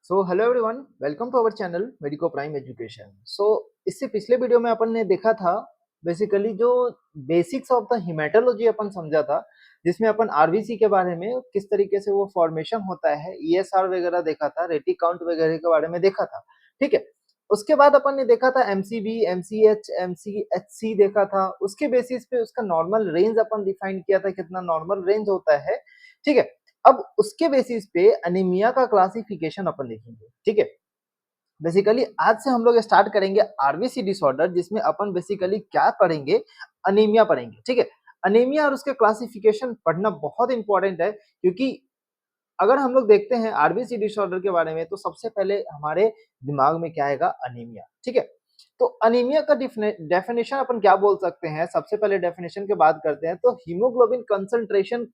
So hello everyone, welcome to our channel Medico Prime Education. इससे पिछले video में अपन ने देखा था बेसिकली जो बेसिक्स ऑफ द हिमेटोलॉजी अपन समझा था, जिसमें अपन आरबीसी के बारे में किस तरीके से वो फॉर्मेशन होता है, ईएसआर वगैरह देखा था, रेटी काउंट वगैरह के बारे में देखा था। ठीक है। उसके बाद अपन ने देखा था एमसीबी, एमसीएच, एमसीएचसी देखा था। उसके बेसिस पे उसका नॉर्मल रेंज अपन डिफाइन किया था, कितना नॉर्मल रेंज होता है। ठीक है। अब उसके बेसिस पे अनीमिया का क्लासिफिकेशन अपन देखेंगे। ठीक है। बेसिकली आज से हम लोग स्टार्ट करेंगे आरबीसी डिसऑर्डर, जिसमें अपन बेसिकली क्या पढ़ेंगे, अनीमिया पढ़ेंगे। ठीक है। अनीमिया और उसके क्लासिफिकेशन पढ़ना बहुत इंपॉर्टेंट है, क्योंकि अगर हम लोग देखते हैं आरबीसी डिसऑर्डर के बारे में तो सबसे पहले हमारे दिमाग में क्या आएगा, अनीमिया। ठीक है। तो अनीमिया का डेफिनेशन अपन क्या बोल सकते हैं, सबसे पहले डेफिनेशन की बात करते हैं तो हीमोग्लोबिन कंसंट्रेशन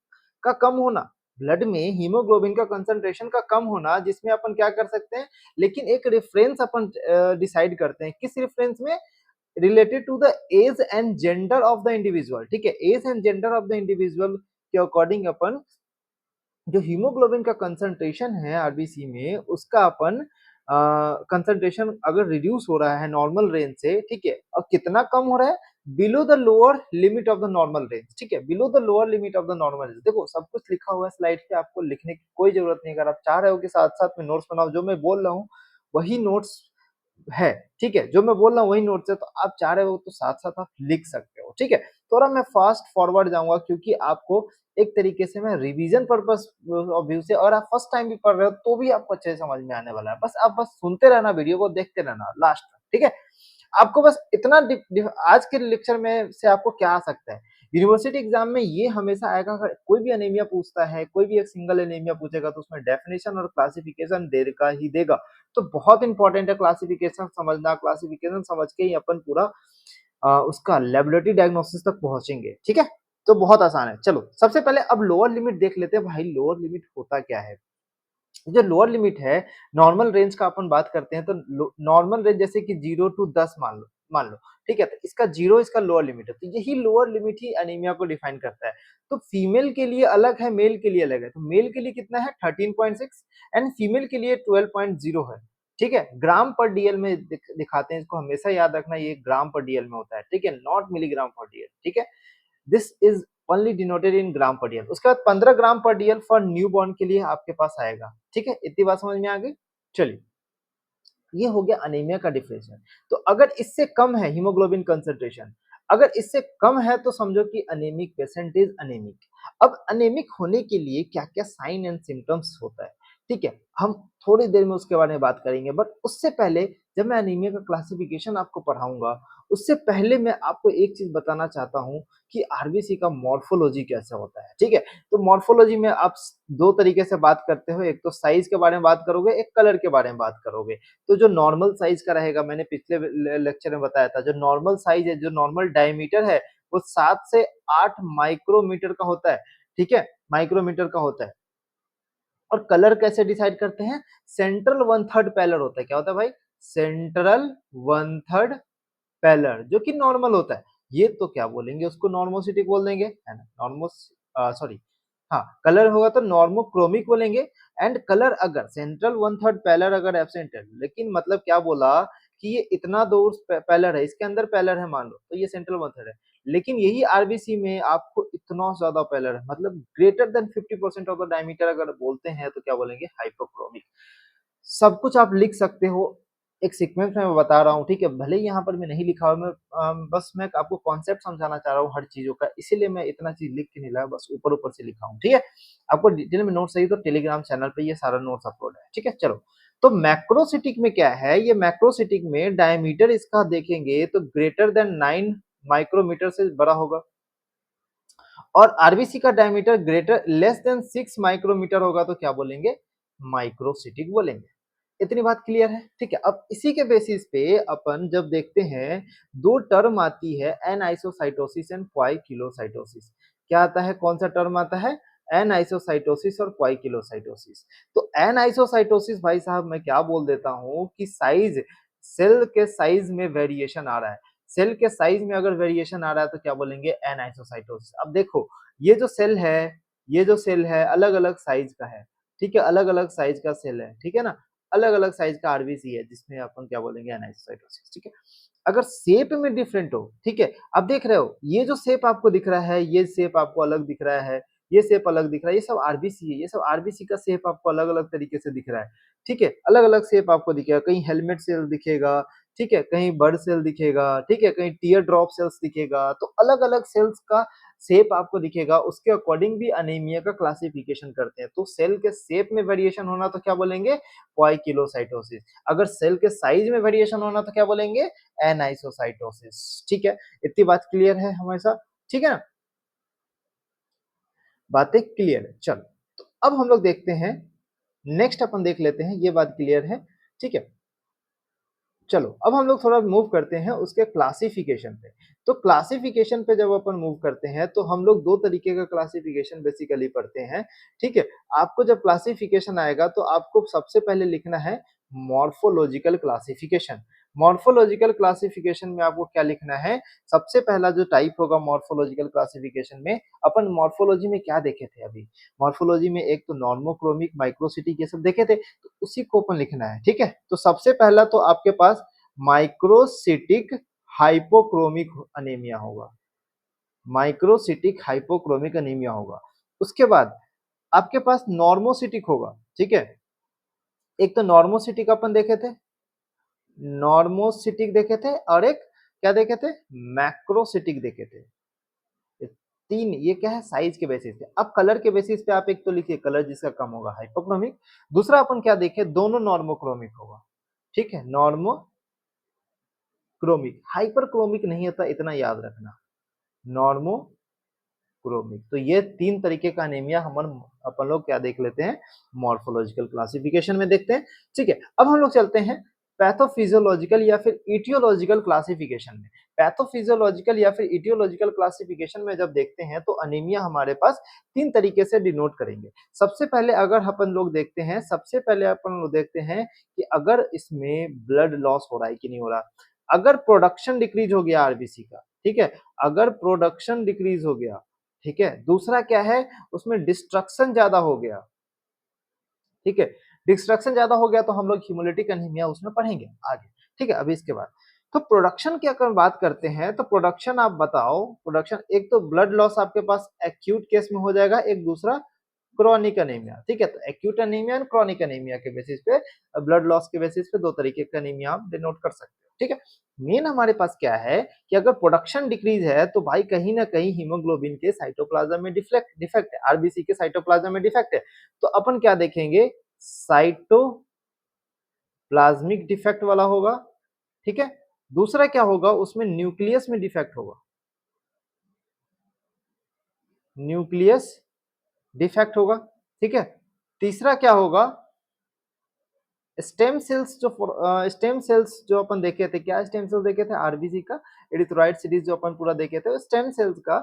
का कम होना, ब्लड में हीमोग्लोबिन का कंसंट्रेशन का कम होना, जिसमें अपन क्या कर सकते हैं, लेकिन एक रेफरेंस अपन डिसाइड करते हैं। किस रेफरेंस में? Related to the age and gender of the individual. ठीक है। Age and gender of the individual के अकॉर्डिंग अपन जो हीमोग्लोबिन का कंसंट्रेशन है आरबीसी में, उसका अपन कंसंट्रेशन अगर रिड्यूस हो रहा है नॉर्मल रेंज से, ठीक है, और कितना कम हो रहा है, below the lower limit of the normal range. ठीक है, below the lower limit of the normal range. देखो सब कुछ लिखा हुआ है स्लाइड पे, आपको लिखने की कोई जरूरत नहीं। अगर आप चाह रहे हो कि साथ साथ में नोट्स बनाओ, जो मैं बोल रहा हूँ वही नोट्स है। ठीक है, जो मैं बोल रहा हूँ वही नोट्स है, तो आप चाह रहे हो तो साथ साथ आप लिख सकते हो। ठीक है। थोड़ा मैं फास्ट फॉरवर्ड जाऊंगा, क्योंकि आपको एक तरीके से मैं रिवीजन पर्पस ऑफ व्यू से, और आप फर्स्ट टाइम भी पढ़ रहे हो तो भी आपको अच्छे से समझ में आने वाला है। बस आप बस सुनते रहना, वीडियो को देखते रहना लास्ट तक। ठीक है। आपको बस इतना आज के लेक्चर में से आपको क्या आ सकता है, यूनिवर्सिटी एग्जाम में ये हमेशा आएगा। अगर कोई भी अनीमिया पूछता है, कोई भी एक सिंगल अनीमिया पूछेगा, तो उसमें डेफिनेशन और क्लासिफिकेशन देगा ही देगा। तो बहुत इंपॉर्टेंट है क्लासिफिकेशन समझना। क्लासिफिकेशन समझ के ही अपन पूरा उसका लेबोरेटरी डायग्नोसिस तक पहुंचेंगे। ठीक है। तो बहुत आसान है। चलो सबसे पहले अब लोअर लिमिट देख लेते हैं। भाई लोअर लिमिट होता क्या है? जो लोअर लिमिट है, नॉर्मल रेंज का अपन बात करते हैं, तो नॉर्मल रेंज जैसे कि 0 to 10 मान लो। ठीक है, तो इसका 0 इसका लोअर लिमिट है। तो यही लोअर लिमिट ही अनीमिया को डिफाइन करता है। तो फीमेल के लिए अलग है, मेल के लिए अलग है। तो मेल के लिए कितना है, 13.6, एंड फीमेल के लिए 12.0 है। ठीक है। ग्राम पर डीएल में दिखाते हैं इसको, हमेशा याद रखना, ये ग्राम पर डीएल में होता है। ठीक है, नॉट मिलीग्राम पर डीएल। ठीक है। This is only denoted in gram पर डीएल। उसके बाद 15 ग्राम पर डीएल फॉर न्यू बॉर्न के लिए आपके पास आएगा। ठीक है, इतनी बात समझ में आ गई। चलिए, ये हो गया अनीमिया का डिफरेंशियल। तो अगर इससे कम है हीमोग्लोबिन कंसंट्रेशन, अगर इससे कम है तो समझो कि अनेमिक पेशेंट इज अनेमिक। अब अनेमिक होने के लिए क्या क्या साइन एंड सिम्टम्स होता है, ठीक है, हम थोड़ी देर में उसके बारे में बात करेंगे। बट उससे पहले जब मैं अनीमिया का क्लासिफिकेशन आपको पढ़ाऊंगा, उससे पहले मैं आपको एक चीज बताना चाहता हूं कि आरबीसी का मॉर्फोलॉजी कैसे होता है। ठीक है। तो मॉर्फोलॉजी में आप दो तरीके से बात करते हो, एक तो साइज के बारे में बात करोगे, एक कलर के बारे में बात करोगे। तो जो नॉर्मल साइज का रहेगा, मैंने पिछले लेक्चर में बताया था, जो नॉर्मल साइज है, जो नॉर्मल डायमीटर है, वो 7 से 8 माइक्रोमीटर का होता है। ठीक है, माइक्रोमीटर का होता है। और कलर कैसे डिसाइड करते हैं? सेंट्रल वन थर्ड पैलर होता है। क्या होता है भाई? सेंट्रल वन थर्ड पैलर, जो कि नॉर्मल होता है। ये तो क्या बोलेंगे उसको, नॉर्मोसिटिक बोल देंगे, है ना, नॉर्मोस, सॉरी, हाँ, कलर होगा तो नॉर्मोक्रोमिक बोलेंगे। एंड कलर अगर सेंट्रल वन थर्ड पैलर अगर एब्सेंट है, लेकिन मतलब क्या बोला कि ये इतना दूर पैलर है, इसके अंदर पैलर है मान लो, तो ये सेंट्रल वन थर्ड है। लेकिन यही आरबीसी में आपको इतना ज्यादा पैलर है, मतलब greater than 50% of the diameter अगर बोलते हैं, तो क्या बोलेंगे? हाइपोक्रोमिक। सब कुछ आप लिख सकते हो, एक सीक्वेंस में मैं बता रहा हूँ। ठीक है, भले ही यहाँ पर मैं नहीं लिखा हुआ, मैं बस मैं आपको कॉन्सेप्ट समझाना चाह रहा हूँ हर चीजों का, इसीलिए मैं इतना चीज लिख के नहीं लाया, बस ऊपर ऊपर से लिखा हूँ। ठीक है। आपको डिटेल में नोट्स चाहिए तो टेलीग्राम चैनल पे ये सारा नोट्स अपलोड है। ठीक है। चलो, तो मैक्रोसिटिक में क्या है, ये मैक्रोसिटिक में डायमीटर इसका देखेंगे तो ग्रेटर देन 9 माइक्रोमीटर से बड़ा होगा, और आरबीसी का diameter greater less than 6 micrometre होगा, तो क्या बोलेंगे? माइक्रोसिटिक बोलेंगे। इतनी बात क्लियर है? ठीक है। अब इसी के बेसिस पे अपन जब देखते हैं, दो टर्म आती है, एन आइसोसाइटोसिस एंड क्वाइकिलोसाइटोसिस। क्या आता है, कौन सा टर्म आता है? एन आइसोसाइटोसिस और क्वाइकिलोसाइटोसिस। तो एन आइसोसाइटोसिस भाई साहब मैं क्या बोल देता हूं कि साइज, सेल के साइज में वेरिएशन आ रहा है। सेल के साइज में अगर वेरिएशन आ रहा है तो क्या बोलेंगे? एन आइसोसाइटोसिस। अब देखो, ये जो सेल है, ये जो सेल है अलग अलग साइज का है। ठीक है, अलग अलग साइज का सेल है। ठीक है ना। अलग अलग साइज का आरबीसी है जिसमें अपन क्या बोलेंगे एनाइसोसाइटोसिस, ठीक है। अगर शेप में डिफरेंट हो, ठीक है, आप देख रहे हो ये जो शेप आपको दिख रहा है, ये शेप आपको अलग दिख रहा है, ये शेप अलग दिख रहा है, ये सब आरबीसी है, ये सब आरबीसी का शेप आपको अलग अलग तरीके से दिख रहा है, ठीक है, अलग अलग शेप आपको दिखेगा, कहीं हेलमेट सेल दिखेगा, ठीक है, कहीं बर्ड सेल दिखेगा, ठीक है, कहीं टीयर ड्रॉप सेल्स दिखेगा, तो अलग अलग सेल्स का शेप आपको दिखेगा, उसके अकॉर्डिंग भी अनीमिया का क्लासिफिकेशन करते हैं। तो सेल के शेप में वेरिएशन होना तो क्या बोलेंगे, पॉइकिलोसाइटोसिस। अगर सेल के साइज में वेरिएशन होना तो क्या बोलेंगे, एनाइसोसाइटोसिस, ठीक है। इतनी बात क्लियर है हमारे साथ, ठीक है ना, बातें क्लियर है। चलो, तो अब हम लोग देखते हैं, नेक्स्ट अपन देख लेते हैं, ये बात क्लियर है, ठीक है। चलो, अब हम लोग थोड़ा मूव करते हैं उसके क्लासिफिकेशन पे। तो क्लासिफिकेशन पे जब अपन मूव करते हैं तो हम लोग दो तरीके का क्लासिफिकेशन बेसिकली पढ़ते हैं, ठीक है। आपको जब क्लासिफिकेशन आएगा तो आपको सबसे पहले लिखना है मॉर्फोलॉजिकल क्लासिफिकेशन। मॉर्फोलॉजिकल क्लासिफिकेशन में आपको क्या लिखना है, सबसे पहला जो टाइप होगा मॉर्फोलॉजिकल क्लासिफिकेशन में, अपन मॉर्फोलॉजी में क्या देखे थे अभी, मॉर्फोलॉजी में एक तो नॉर्मोक्रोमिक, माइक्रोसिटिक ये सब देखे थे, तो उसी को अपन लिखना है, ठीक है। तो सबसे पहला तो आपके पास माइक्रोसिटिक हाइपोक्रोमिक अनीमिया होगा, माइक्रोसिटिक हाइपोक्रोमिक अनीमिया होगा। उसके बाद आपके पास नॉर्मोसिटिक होगा, ठीक है। एक तो नॉर्मोसिटिक अपन देखे थे, नॉर्मोसिटिक देखे थे, और एक क्या देखे थे, मैक्रोसिटिक देखे थे। ये तीन, ये क्या है, साइज के बेसिस पे। अब कलर के बेसिस पे आप एक तो लिखिए कलर जिसका कम होगा हाइपोक्रोमिक, दूसरा अपन क्या देखे, दोनों नॉर्मोक्रोमिक होगा, ठीक है, नॉर्मोक्रोमिक, हाइपरक्रोमिक नहीं होता, इतना याद रखना, नॉर्मोक्रोमिक। तो ये तीन तरीके का अनीमिया हम अपन लोग क्या देख लेते हैं, मॉर्फोलॉजिकल क्लासिफिकेशन में देखते हैं, ठीक है। अब हम लोग चलते हैं पैथोफिजियोलॉजिकल या फिर इटियोलॉजिकल क्लासिफिकेशन में। पैथोफिजियोलॉजिकल या फिर इटियोलॉजिकल क्लासिफिकेशन में जब देखते हैं तो अनीमिया हमारे पास तीन तरीके से डिनोट करेंगे। सबसे पहले अगर अपन लोग देखते हैं, सबसे पहले अपन लोग देखते हैं कि अगर इसमें ब्लड लॉस हो रहा है कि नहीं हो रहा, अगर प्रोडक्शन डिक्रीज हो गया आरबीसी का, ठीक है, अगर प्रोडक्शन डिक्रीज हो गया, ठीक है, दूसरा क्या है, उसमें डिस्ट्रक्शन ज्यादा हो गया, ठीक है, डिस्ट्रक्शन ज्यादा हो गया तो हम लोग हीमोलिटिक एनीमिया उसमें पढ़ेंगे आगे, ठीक है। अभी इसके बाद तो प्रोडक्शन की अगर बात करते हैं तो प्रोडक्शन आप बताओ, प्रोडक्शन एक तो ब्लड लॉस आपके पास एक्यूट केस में हो जाएगा, एक दूसरा क्रॉनिक एनीमिया, ठीक है। तो acute anaemia and chronic anaemia के बेसिस पे, ब्लड लॉस के बेसिस पे दो तरीके का एनीमिया आप डिनोट कर सकते हो, ठीक है। मेन हमारे पास क्या है कि अगर प्रोडक्शन डिक्रीज है तो भाई कहीं ना कहीं हीमोग्लोबिन के साइटोप्लाज्म में डिफेक्ट है, आरबीसी के साइटोप्लाज्म में डिफेक्ट है, तो अपन क्या देखेंगे, साइटोप्लाज्मिक डिफेक्ट वाला होगा, ठीक है। दूसरा क्या होगा, उसमें न्यूक्लियस में डिफेक्ट होगा, न्यूक्लियस डिफेक्ट होगा, ठीक है। तीसरा क्या होगा, स्टेम सेल्स जो स्टेम सेल्स जो अपन देखे थे, क्या स्टेम सेल्स देखे थे, आरबीसी का एरिथ्रोइड सीरीज जो अपन पूरा देखे थे, स्टेम सेल्स का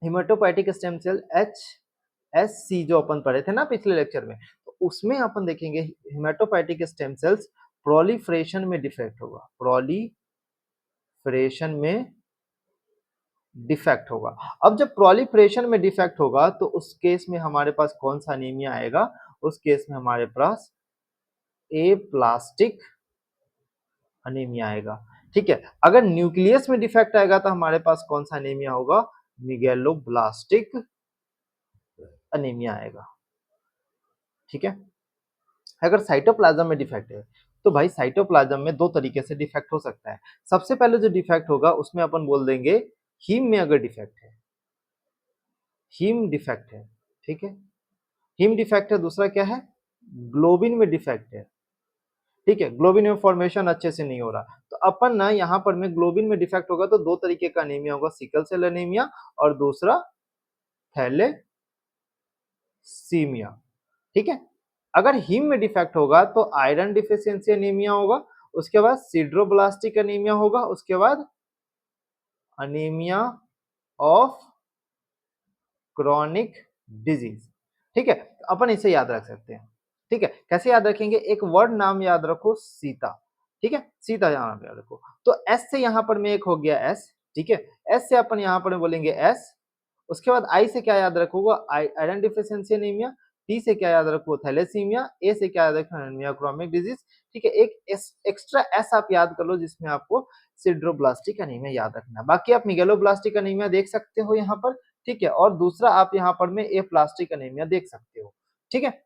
हिमेटोपोइटिक स्टेम सेल HSC जो अपन पढ़े थे ना पिछले लेक्चर में, तो उसमें अपन देखेंगे हिमेटोपोइटिक स्टेम सेल्स प्रोलिफरेशन में डिफेक्ट होगा, प्रोलिफरेशन में डिफेक्ट होगा। अब जब प्रोलिफरेशन में डिफेक्ट होगा तो उस केस में हमारे पास कौन सा अनीमिया आएगा, उस केस में हमारे पास एप्लास्टिक अनीमिया आएगा, ठीक है। अगर न्यूक्लियस में डिफेक्ट आएगा तो हमारे पास कौन सा अनीमिया होगा, मेगालोब्लास्टिक अनीमिया आएगा, ठीक है। अगर साइटोप्लाज्म में डिफेक्ट है तो भाई साइटोप्लाज्म में दो तरीके से डिफेक्ट हो सकता है। सबसे पहले जो डिफेक्ट होगा उसमें अपन बोल देंगे हीम में अगर डिफेक्ट है, हीम डिफेक्ट है, ठीक है, हीम डिफेक्ट है। दूसरा क्या है, ग्लोबिन में डिफेक्ट है, ठीक है, ग्लोबिन में फॉर्मेशन अच्छे से नहीं हो रहा, तो अपन ना यहाँ पर में ग्लोबिन में डिफेक्ट होगा तो दो तरीके का अनीमिया होगा, सिकल सेल अनीमिया और दूसरा थैलेसीमिया, ठीक है। अगर हीम में डिफेक्ट होगा तो आयरन डिफिशियंसी अनीमिया होगा, उसके बाद सिड्रोब्लास्टिक अनीमिया होगा, उसके बाद अनीमिया ऑफ क्रॉनिक डिजीज, ठीक है। तो अपन इसे याद रख सकते हैं, ठीक है। कैसे याद रखेंगे, एक वर्ड नाम याद रखो, सीता, ठीक है, सीता यहाँ पे याद रखो। तो एस से यहाँ पर में एक हो गया एस, ठीक है, एस से अपन यहाँ पर बोलेंगे एस। उसके बाद आई से क्या याद रखोगा, आयरन डिफिशियंसी एनीमिया, टी से क्या याद रखो, थैलेसीमिया, ए से क्या याद रखो, एनीमिया क्रोमिक डिजीज, ठीक है। एक एक्स्ट्रा एस आप याद कर लो जिसमें आपको सिड्रोब्लास्टिक एनीमिया याद रखना है। बाकी आप मेगालोब्लास्टिक एनीमिया देख सकते हो यहाँ पर, ठीक है, और दूसरा आप यहाँ पर में एप्लास्टिक एनीमिया देख सकते हो, ठीक है।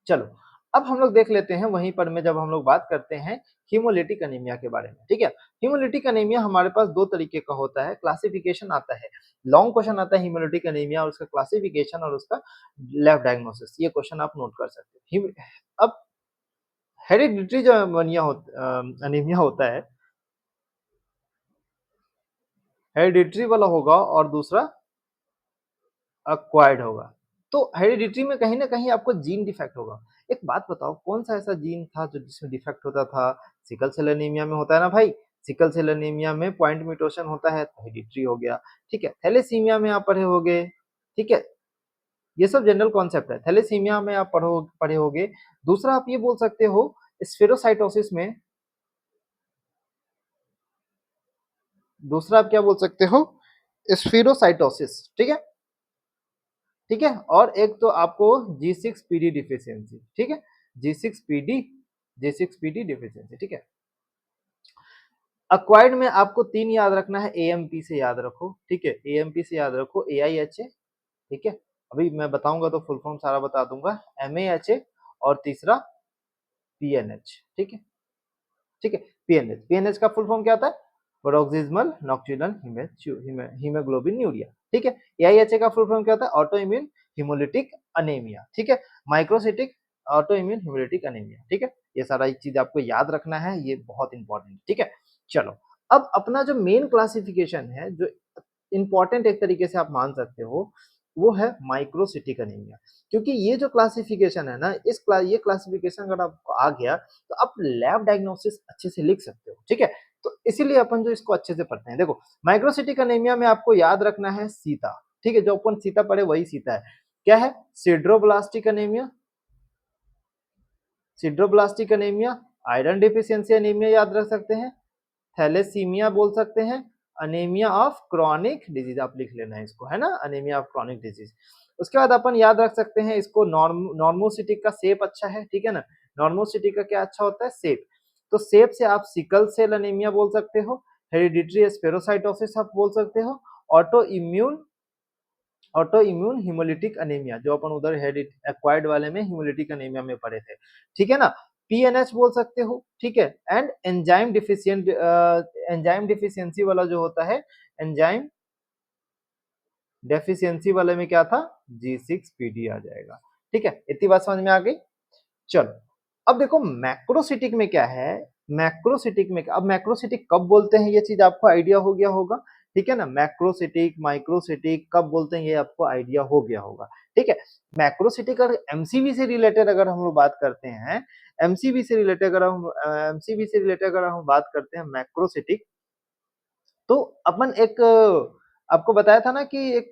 चलो, अब हम लोग देख लेते हैं वहीं पर में जब हम लोग बात करते हैं हीमोलिटिक एनीमिया के बारे में, ठीक है। हीमोलिटिक एनीमिया हमारे पास दो तरीके का होता है, क्लासिफिकेशन आता है, लॉन्ग क्वेश्चन आता है हीमोलिटिक एनीमिया और उसका क्लासिफिकेशन और उसका लेफ्ट डायग्नोसिस, ये क्वेश्चन आप नोट कर सकते हो। अब हेरिडिटरी जो एनीमिया होता है, हेरिडिटरी वाला होगा और दूसरा अक्वायर्ड होगा। तो हेरिडिटरी में कहीं ना कहीं आपको जीन डिफेक्ट होगा। एक बात बताओ, कौन सा ऐसा जीन था जो जिसमें डिफेक्ट होता था? सिकल सेल एनीमिया में होता है ना भाई, सिकल सेल एनीमिया में पॉइंट म्यूटेशन होता है तो हेरिडिटरी हो गया, ठीक है। थैलेसीमिया में आप पढ़े होगे, ठीक है, ये सब जनरल कॉन्सेप्ट है। थैलेसीमिया में आप पढ़े होगे। दूसरा आप ये बोल सकते हो स्फेरोसाइटोसिस में, दूसरा आप क्या बोल सकते हो, स्फेरोसाइटोसिस, ठीक है, ठीक है। और एक तो आपको G6PD डिफिशियंसी, ठीक है, G6PD, G6PD डिफिशियंसी, ठीक है। अक्वायर्ड में आपको तीन याद रखना है, AMP से याद रखो, ठीक है, AMP से याद रखो, AIHA, ठीक है, अभी मैं बताऊंगा तो फुल फॉर्म सारा बता दूंगा, MAHA, और तीसरा PNH, ठीक है, ठीक है। PNH का फुल फॉर्म क्या होता है? पैरोक्सिस्मल नॉक्टर्नल हीमोग्लोबिनूरिया, ठीक है। AIHA का फुल फॉर्म क्या होता है? ऑटो इम्यून हिमोलिटिक अनेमिया, ठीक है। Microcytic auto immune haemolytic anaemia, ठीक है। ये सारा एक चीज आपको याद रखना है, ये बहुत इंपॉर्टेंट, ठीक है। चलो, अब अपना जो मेन क्लासिफिकेशन है, जो इंपॉर्टेंट एक तरीके से आप मान सकते हो, वो है माइक्रोसिटिक अनीमिया। क्योंकि ये जो क्लासिफिकेशन है ना, ये क्लासिफिकेशन अगर आपको आ गया तो आप लैब डायग्नोसिस अच्छे से लिख सकते हो, ठीक है। तो इसीलिए अपन जो इसको अच्छे से पढ़ते हैं, देखो माइक्रोसिटिक अनीमिया में आपको याद रखना है सीता, ठीक है, जो अपन सीता पढ़े वही सीता है। क्या है? सिड्रोब्लास्टिक anaemia, सिड्रोब्लास्टिक anaemia, iron deficiency anaemia याद रख सकते हैं, थैलेसीमिया बोल सकते हैं, अनीमिया ऑफ क्रॉनिक डिजीज आप लिख लेना है इसको, है ना, अनीमिया ऑफ क्रॉनिक डिजीज। उसके बाद अपन याद रख सकते हैं इसको, नॉर्मोसिटिक का शेप अच्छा है, ठीक है ना, नॉर्मोसिटिक का क्या अच्छा होता है? शेप। तो शेप से आप सिकल सेल अनीमिया बोल सकते हो, हेरिडिटरी स्पेरोसाइटोसिस आप बोल सकते हो, auto immune auto immune haemolytic anaemia, जो अपन उधर एक्वायर्ड वाले में हिमोलिटिक अनीमिया में पढ़े थे, ठीक है ना, पीएनएच बोल सकते हो, ठीक है। एंड एंजाइम डिफिशियंसी वाला जो होता है, एंजाइम डेफिशिएंसी वाले में क्या था? G6PD आ जाएगा, ठीक है। इतनी बात समझ में आ गई। चलो, अब देखो मैक्रोसिटिक में क्या है, मैक्रोसिटिक में, अब मैक्रोसिटिक कब बोलते हैं ये चीज आपको आइडिया हो गया होगा, ठीक है ना। मैक्रोसिटिक माइक्रोसिटिक कब बोलते हैं ये आपको आइडिया हो गया होगा, ठीक है। मैक्रोसिटिक अगर एमसीवी से रिलेटेड अगर हम लोग बात करते हैं, एमसीवी से रिलेटेड अगर हम बात करते हैं मैक्रोसिटिक, तो अपन एक आपको बताया था ना कि एक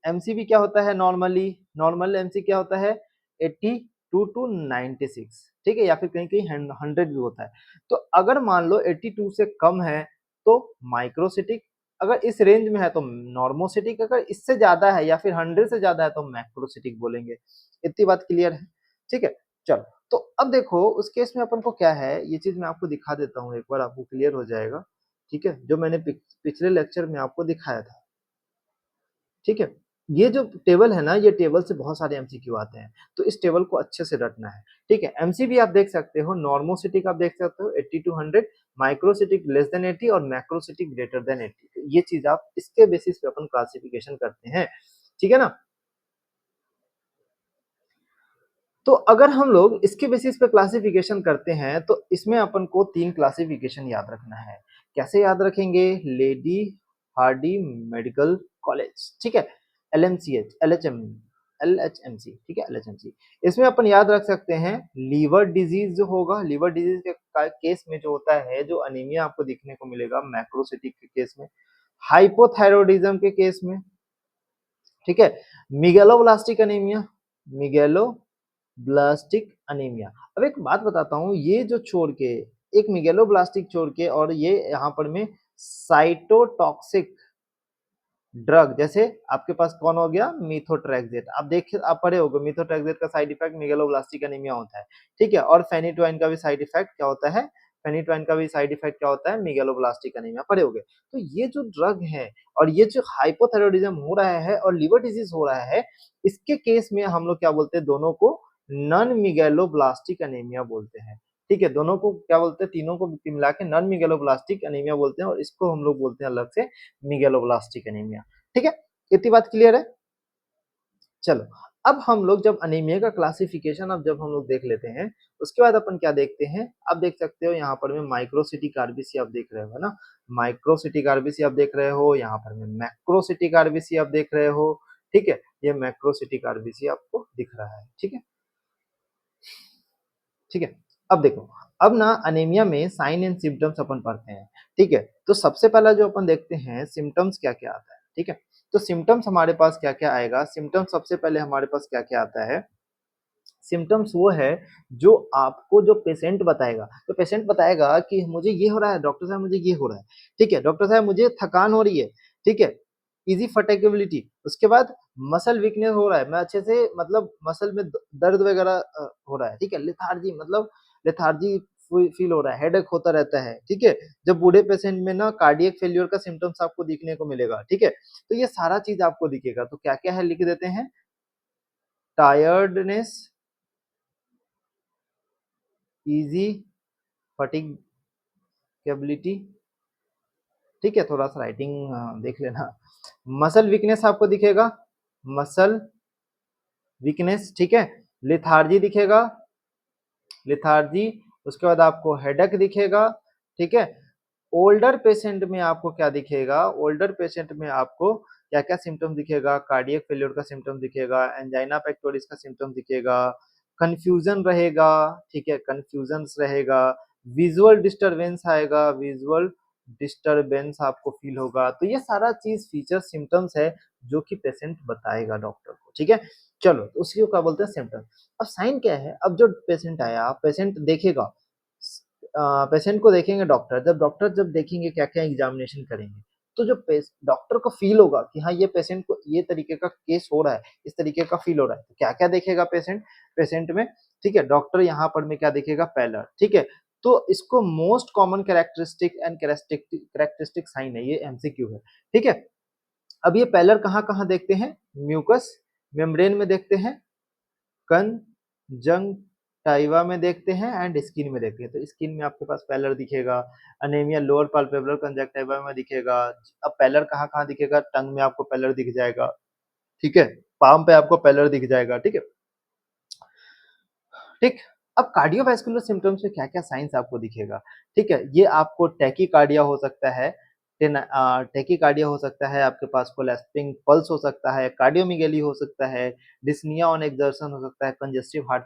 एमसीवी क्या होता है, नॉर्मली नॉर्मल एमसी क्या होता है, 82 टू 96, ठीक है, या फिर कहीं कहीं 100 भी होता है। तो अगर मान लो 82 से कम है तो माइक्रोसिटिक, अगर इस रेंज में है तो नॉर्मोसिटिक, अगर इससे ज्यादा है या फिर 100 से ज्यादा है तो मैक्रोसिटिक बोलेंगे। इतनी बात क्लियर है, ठीक है। चलो, तो अब देखो उस केस में अपन को क्या है, ये चीज मैं आपको दिखा देता हूँ, एक बार आपको क्लियर हो जाएगा, ठीक है, जो मैंने पिछले लेक्चर में आपको दिखाया था, ठीक है। ये जो टेबल है ना, ये टेबल से बहुत सारे एमसीक्यू आते हैं, तो इस टेबल को अच्छे से रटना है, ठीक है। एमसीबी आप देख सकते हो, नॉर्मोसिटिक आप देख सकते हो 80 टू 100, माइक्रोसिटिक लेस देन 80 और मैक्रोसिटिक ग्रेटर देन 80, तो ये चीज आप इसके बेसिस पे अपन क्लासिफिकेशन करते हैं, ठीक है ना। तो अगर हम लोग इसके बेसिस पे क्लासिफिकेशन करते हैं तो इसमें अपन को तीन क्लासिफिकेशन याद रखना है। कैसे याद रखेंगे? लेडी हार्डी मेडिकल कॉलेज, ठीक है, LMCH, LHMC, ठीक है, LHMC। इसमें अपन याद रख सकते हैं लीवर डिजीज जो होगा, लीवर डिजीज के केस में जो होता है, जो अनीमिया आपको दिखने को मिलेगा मैक्रोसिटिक के केस में, हाइपोथायरॉयडिज्म के केस में, ठीक है, मिगेलोब्लास्टिक अनीमिया, मिगेलोब्लास्टिक अनीमिया। अब एक बात बताता हूँ, ये जो छोड़ के, एक मिगेलोब्लास्टिक छोड़ के और ये यहाँ पर में साइटोटॉक्सिक ड्रग, जैसे आपके पास कौन हो गया, मीथोट्रेक्सेट। आप पढ़े होगे मीथोट्रेक्सेट का साइड इफेक्ट मेगालोब्लास्टिक एनीमिया होता है, ठीक है। और फेनिटोइन का भी साइड इफेक्ट क्या होता है, फेनिटोइन का भी साइड इफेक्ट क्या होता है, मेगालोब्लास्टिक एनीमिया, पढ़े होगे। तो ये जो ड्रग है और ये जो हाइपोथायरॉयडिज्म हो रहा है और लिवर डिजीज हो रहा है, इसके केस में हम लोग क्या बोलते हैं, दोनों को नॉन मेगालोब्लास्टिक एनीमिया बोलते हैं, ठीक है। दोनों को क्या बोलते हैं, तीनों को मिला के नॉन मेगालोब्लास्टिक एनीमिया बोलते हैं, और इसको हम लोग बोलते हैं अलग से मेगालोब्लास्टिक एनीमिया, ठीक है। इतनी बात क्लियर है। चलो, अब हम लोग जब अनीमिया का क्लासिफिकेशन अब जब हम लोग देख लेते हैं, उसके बाद अपन क्या देखते हैं, आप देख सकते हो यहाँ पर में माइक्रोसिटिक आरबीसी आप देख रहे हो, है ना। माइक्रोसिटिक आरबीसी आप देख रहे हो, यहाँ पर में मैक्रोसिटिक आरबीसी आप देख रहे हो, ठीक है। ये मैक्रोसिटिक आरबीसी आपको दिख रहा है, ठीक है, ठीक है। अब देखो, अब ना अनीमिया में साइन एंड सिम्टम्स अपन पढ़ते हैं, ठीक है। तो सबसे पहला जो अपन देखते हैं सिम्टम्स क्या क्या आता है, ठीक है। तो सिम्टम्स हमारे पास क्या क्या आएगा, सिम्टम्स सबसे पहले हमारे पास क्या क्या आता है, सिम्टम्स वो है जो आपको जो पेशेंट बताएगा, तो पेशेंट बताएगा कि मुझे ये हो रहा है डॉक्टर साहब, मुझे ये हो रहा है, ठीक है। डॉक्टर साहब मुझे थकान हो रही है, ठीक है, इजी फटेकेबिलिटी, उसके बाद मसल वीकनेस हो रहा है, मैं अच्छे से मतलब मसल में दर्द वगैरह हो रहा है, ठीक है। लेथार्जी मतलब लेथार्जी फील हो रहा है, हेडेक होता रहता है, ठीक है। जब बूढ़े पेशेंट में ना कार्डियक फेल्योर का सिम्टम्स आपको दिखने को मिलेगा, ठीक है। तो ये सारा चीज आपको दिखेगा, तो क्या क्या है लिख देते हैं, टायर्डनेस, इजी फटिगेबिलिटी, ठीक है। थोड़ा सा राइटिंग देख लेना। मसल वीकनेस आपको दिखेगा, मसल वीकनेस, ठीक है। लिथार्जी दिखेगा, लिथार्जी, उसके बाद आपको हेडेक दिखेगा, ठीक है। ओल्डर पेशेंट में आपको क्या दिखेगा, ओल्डर पेशेंट में आपको क्या क्या सिम्टम दिखेगा, कार्डियक फेल्योर का सिम्टम दिखेगा, एंजाइना पेक्टोरिस का सिम्टम दिखेगा, कंफ्यूजन रहेगा, ठीक है, कंफ्यूजन रहेगा, विजुअल डिस्टरबेंस आएगा, विजुअल डिस्टरबेंस आपको फील होगा। तो ये सारा चीज फीचर सिम्टम्स है जो कि पेशेंट बताएगा डॉक्टर को, ठीक है। चलो, तो उसी को क्या बोलते हैं, सिम्टम। अब साइन क्या है, अब जो पेशेंट आया, पेशेंट देखेगा, पेशेंट को देखेंगे डॉक्टर, जब डॉक्टर जब देखेंगे क्या क्या एग्जामिनेशन करेंगे, तो जो डॉक्टर को फील होगा कि हाँ ये पेशेंट को ये तरीके का केस हो रहा है, इस तरीके का फील हो रहा है, तो क्या क्या देखेगा पेशेंट, पेशेंट में, ठीक है। डॉक्टर यहाँ पर में क्या देखेगा, पैलर, ठीक है। तो इसको most common characteristic and characteristic sign है, ये एमसीक्यू है, ठीक है। अब ये पैलर कहाँ कहाँ देखते हैं, म्यूकस मेम्ब्रेन में देखते हैं, कंजंक्टिवा में देखते हैं, एंड स्किन में देखते हैं। तो स्किन में आपके पास पैलर दिखेगा, अनेमिया लोअर पाल्पेब्रल कंजंक्टिवा में दिखेगा। अब पैलर कहाँ कहाँ दिखेगा, टंग में आपको पैलर दिख जाएगा, ठीक है, पाम पे आपको पैलर दिख जाएगा, ठीक है, ठीक। अब कार्डियोवैस्कुलर सिम्टम्स में क्या क्या साइंस आपको दिखेगा, ठीक है। ये आपको टैकीकार्डिया हो सकता है, टैकीकार्डिया हो सकता है, आपके पास कोलेस्टिंग पल्स हो सकता है, कार्डियोमिगेली हो सकता है, डिस्निया ऑन एक्सर्शन हो सकता है, कंजेस्टिव हार्ट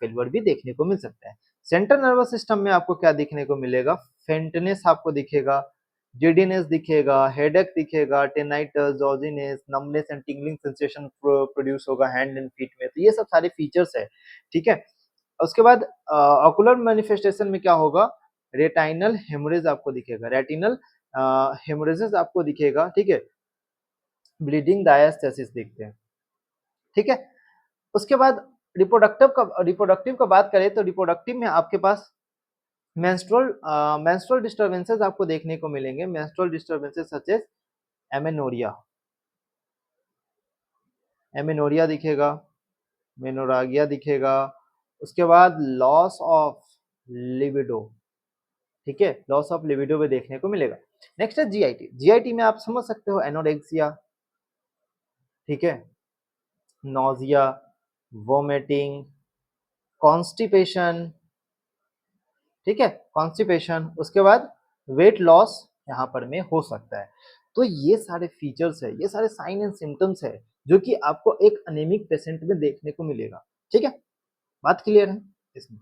फेल्यूर भी देखने को मिल सकता है। सेंट्रल नर्वस सिस्टम में आपको क्या देखने को मिलेगा, फेंटनेस आपको दिखेगा, जिडीनेस दिखेगा, हेडेक दिखेगा, टेनाइटस, जॉर्जिनेस, numbness and tingling sensation produce होगा हैंड एंड फीट में। तो ये सब सारे फीचर्स है, ठीक है। उसके बाद ऑकुलर मैनिफेस्टेशन में क्या होगा, रेटाइनल हेमोरेज आपको दिखेगा, रेटिनल हेमोरेजेस आपको दिखेगा, ठीक है। ब्लीडिंग डायस्थेसिस दिखते हैं, ठीक है। उसके बाद रिप्रोडक्टिव का बात करें तो रिप्रोडक्टिव में आपके पास मेंस्ट्रुअल डिस्टर्बेंसेस आपको देखने को मिलेंगे, menstrual disturbances such as amenorrhoea, amenorrhoea दिखेगा, मेनोरागिया दिखेगा। उसके बाद लॉस ऑफ लिबिडो, ठीक है, लॉस ऑफ लिबिडो भी देखने को मिलेगा। नेक्स्ट है जीआईटी, जीआईटी में आप समझ सकते हो एनोरेक्सिया, ठीक है, नोजिया, वोमिटिंग, कॉन्स्टिपेशन, ठीक है, कॉन्स्टिपेशन। उसके बाद वेट लॉस यहाँ पर में हो सकता है। तो ये सारे फीचर्स है, ये सारे साइन एंड सिम्टम्स है जो कि आपको एक अनेमिक पेशेंट में देखने को मिलेगा, ठीक है। बात क्लियर है इसमें,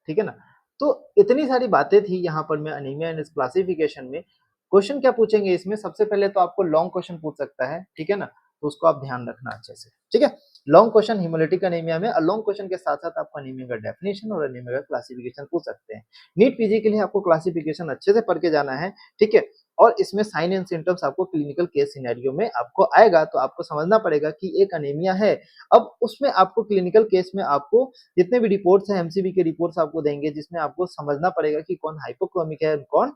ठीक है ना। तो इतनी सारी बातें थी यहाँ पर मैं अनीमिया एंड इस क्लासिफिकेशन में। क्वेश्चन क्या पूछेंगे इसमें, सबसे पहले तो आपको लॉन्ग क्वेश्चन पूछ सकता है, ठीक है ना, तो उसको आप ध्यान रखना अच्छे से, ठीक है। लॉन्ग क्वेश्चन हिमोलिटिक अनीमिया में, और लॉन्ग क्वेश्चन के साथ साथ आपको अनीमिया का डेफिनेशन और अनीमिया का क्लासिफिकेशन पूछ सकते हैं। नीट पीजी के लिए आपको क्लासिफिकेशन अच्छे से पढ़ के जाना है, ठीक है। और इसमें साइन एंड सिम्पटम्स आपको क्लिनिकल केस सिनेरियो में आपको आएगा, तो आपको समझना पड़ेगा कि एक अनीमिया है। अब उसमें आपको क्लिनिकल केस में आपको जितने भी रिपोर्ट्स हैं, एमसीवी के रिपोर्ट्स आपको देंगे, जिसमें आपको समझना पड़ेगा कि कौन हाइपोक्रोमिक है, कौन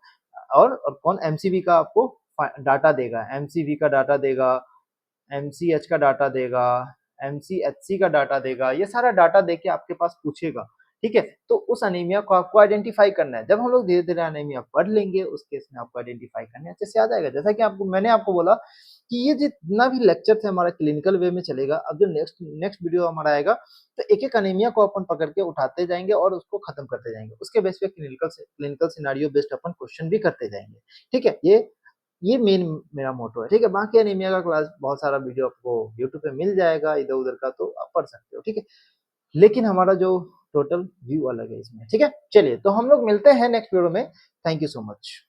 और कौन एमसीवी का आपको डाटा देगा, एमसीवी का डाटा देगा, एमसीएच का डाटा देगा, एमसीएचसी का डाटा देगा, ये सारा डाटा देके आपके पास पूछेगा, ठीक है? तो उस अनीमिया को आपको आइडेंटिफाई करना है। जब हम लोग धीरे-धीरे अनीमिया पढ़ लेंगे, उस केस में आपको आइडेंटिफाई करने अच्छे से आ जाएगा। जैसा कि आपको मैंने आपको बोला कि ये जितना भी लेक्चर है हमारा क्लिनिकल वे में चलेगा। अब जो नेक्स्ट नेक्स्ट वीडियो हमारा आएगा, तो एक-एक अनीमिया को अपन पकड़ के उठाते जाएँगे और उसको खत्म करते जाएँगे। उसके बेस पे क्लिनिकल सिनेरियो बेस्ड अपन क्वेश्चन भी करते जाएँगे, ठीक है? ये मेन मेरा मोटो है, ठीक है? बाकी एनीमिया का क्लास बहुत सारा वीडियो आपको यूट्यूब पे मिल जाएगा इधर-उधर का, तो आप पढ़ सकते हो, ठीक है? लेकिन हमारा जो टोटल व्यू अलग है इसमें, ठीक है? चलिए, तो हम लोग मिलते हैं नेक्स्ट वीडियो में। Thank you so much.